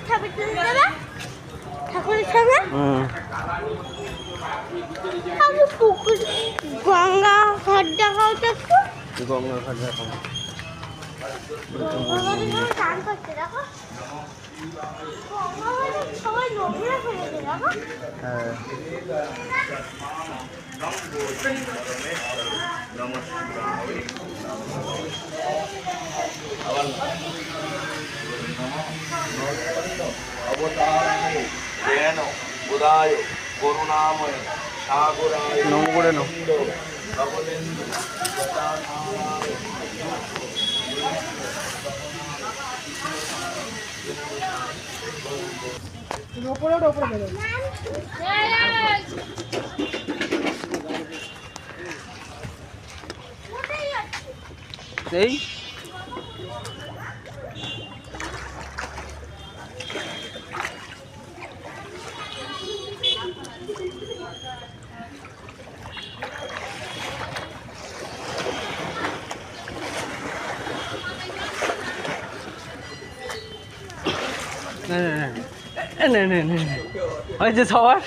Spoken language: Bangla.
ছবি তুলে দেবে ঠাকুরের সঙ্গে। আমি পুকুর গঙ্গা ঘাট দেখাও তো একটু। গঙ্গা ঘাট দেখাও। চান করছে দেখো, সবাই নোংরা ফেলেছে দেখো। হ্যাঁ অবতারায় জ্ঞান উদয় করুণাময় সাগরায় নম করে নাও। ভবনেন্দু গদাধারায় এই ওই যে সবার